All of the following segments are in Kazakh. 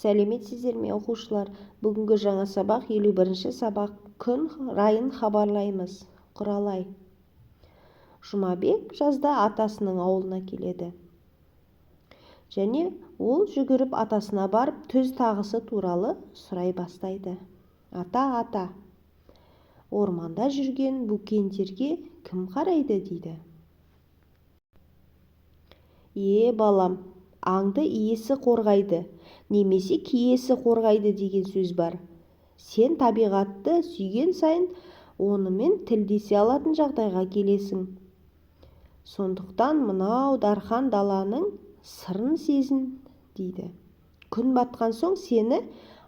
Сәлеметсіздер ме оқушылар? Бүгінгі жаңа сабақ 51-ші сабақ күн райын хабарлаймыз. Құралай. Жұмабек жазда атасының ауылына келеді. Және ол жүгіріп атасына барып түз тағысы туралы сұрай бастайды. Ата, орманда жүрген бөкендерге кім қарайды дейді. Балам, аңды иесі қорғайды, немесе киесі қорғайды деген сөз бар. Сен табиғатты сүйген сайын онымен тілдесе алатын жағдайға келесің. Сондықтан мынау дархан даланың сырын сезін дейді. Күн батқан соң сені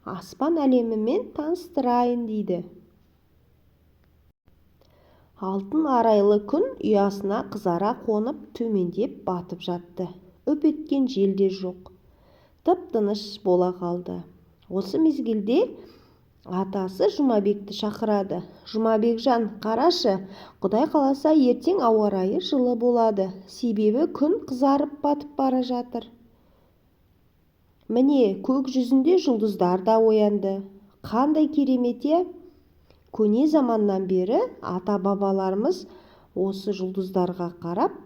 аспан әлемімен таныстырайын дейді. Алтын арайлы күн ұясына қызара қонып төмендеп батып жатты. Үп еткен жел де жоқ. Тып-тыныш бола қалды. Осы мезгілде атасы Жұмабекті шақырады. Жұмабекжан, қарашы, Құдай қаласа ертең ауа райы жылы болады. Себебі күн қызарып батып бара жатыр. Міне, көк жүзінде жұлдыздар да оянды. Қандай керемет е! Көне заманнан бері ата-бабаларымыз осы жұлдыздарға қарап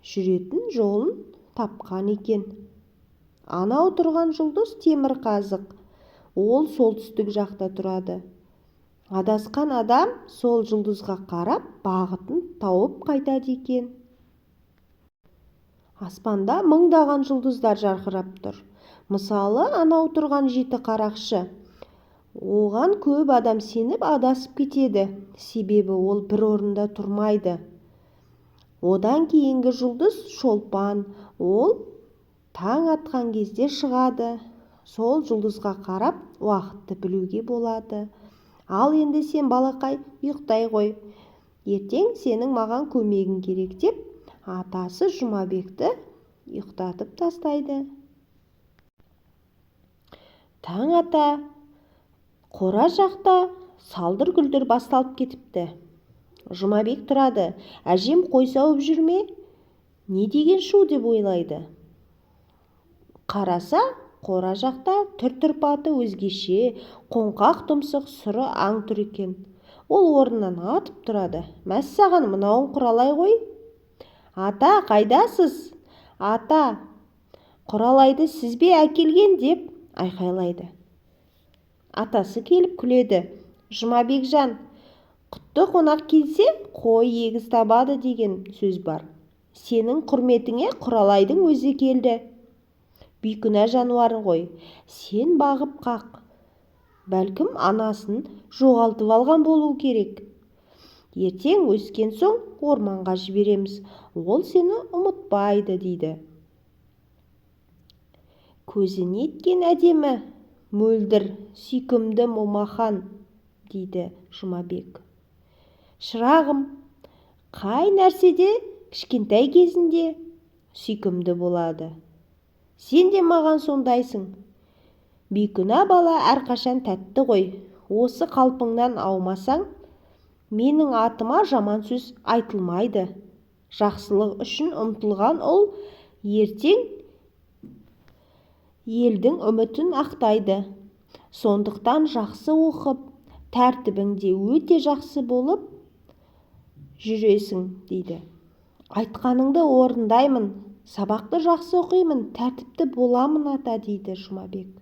жүретін жолын тапқан екен. Анау тұрған жұлдыз Темірқазық. Ол солтүстік жақта тұрады. Адасқан адам сол жұлдызға қарап бағытын тауып қайтады екен. Аспанда мыңдаған жұлдыздар жарқырап тұр. Мысалы, анау тұрған жеті қарақшы. Оған көп адам сеніп адасып кетеді. Себебі ол бір орында тұрмайды. Одан кейінгі жұлдыз шолпан. Ол таң атқан кезде шығады. Сол жұлдызға қарап уақытты білуге болады. Ал енді сен, балақай, ұйықтай ғой. Ертең сенің маған көмегің керек деп, атасы Жұмабекті ұйықтатып тастайды. Таң ата қора жақта салдыр-күлдір басталып кетіпті. Жұмабек тұрады. Әжем қой сауып жүр ме? Не деген шу деп ойлайды. Қараса, қора жақта түр-тұрпаты өзгеше, қоңқақ тұмсық сұры аң тұр екен. Ол орнынан атып тұрады. Мәссаған, мынауың Құралай ғой. Ата, қайдасыз? Ата, Құралайды сіз бе әкелген деп айқайлайды. Атасы келіп күледі. Жұмабекжан, құтты қонақ келсе, қой егіз табады деген сөз бар. Сенің құрметіңе Құралайдың өзі келді. Бейкүнә жануары ғой. Сен бағып қақ. Бәлкім анасын жоғалтып алған болу керек. Ертең өскен соң орманға жібереміз. Ол сені ұмытпайды дейді. Көзі неткен әдемі, мөлдір, сүйкімді момақан, дейді Жұмабек. Шырағым, қай нәрседе кішкентай кезінде сүйкімді болады? Сен де маған сондайсың. Бейкүнә бала әрқашан тәтті ғой. Осы қалпыңнан аумасаң, менің атыма жаман сөз айтылмайды. Жақсылық үшін ұмтылған ұл ертең елдің үмітін ақтайды. Сондықтан жақсы оқып, тәртібіңде өте жақсы болып жүресің, дейді. Айтқаныңды орындаймын, сабақты жақсы оқимын, тәртіпті боламын, ата, дейді Жұмабек.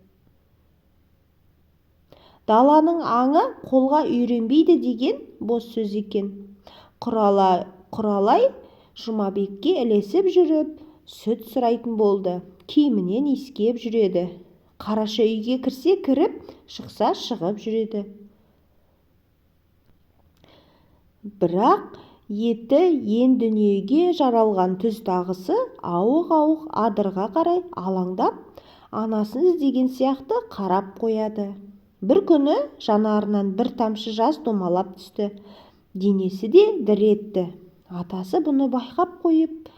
Даланың аңы қолға үйренбейді деген бос сөз екен. Құралай Жұмабекке ілесіп жүріп, сүт сұрайтын болды. Киімінен иіскеп жүреді. Қараша үйге кірсе кіріп, шықса шығып жүреді. Бірақ еті ен дүниеге жаралған түз тағысы ауық-ауық адырға қарай алаңдап, анасын іздеген сияқты қарап қояды. Бір күні жанарынан бір тамшы жас домалап түсті. Денесі де дір етті. Атасы бұны байқап қойып,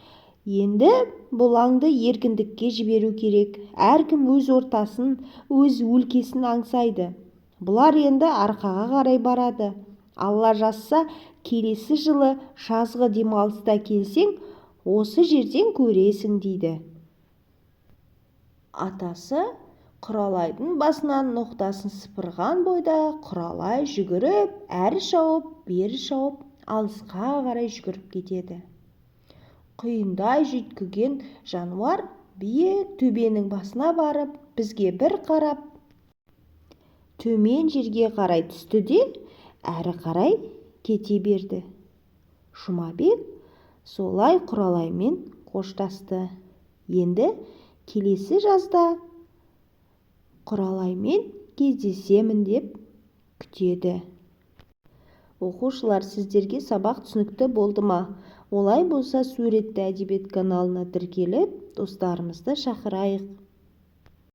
енді бұл аңды еркіндікке жіберу керек. Әркім өз ортасын, өз өлкесін аңсайды. Бұлар енді арқаға қарай барады. Алла жазса, келесі жылы жазғы демалыста келсең, осы жерден көресің, дейді. Атасы Құралайдың басынан ноқтасын сыпырған бойда Құралай жүгіріп, әрі шауып, бері шауып, алысқа қарай жүгіріп кетеді. Құйындай жүйткіген жануар биік төбенің басына барып, бізге бір қарап, төмен жерге қарай түсті де, әрі қарай кете берді. Жұмабек солай Құралаймен қоштасты. Енді келесі жазда Құралаймен кездесемін деп күтеді. Оқушылар, сіздерге сабақ түсінікті болды ма? Олай болса, суретті әдебиет каналына тіркеліп, достарымызды шақырайық.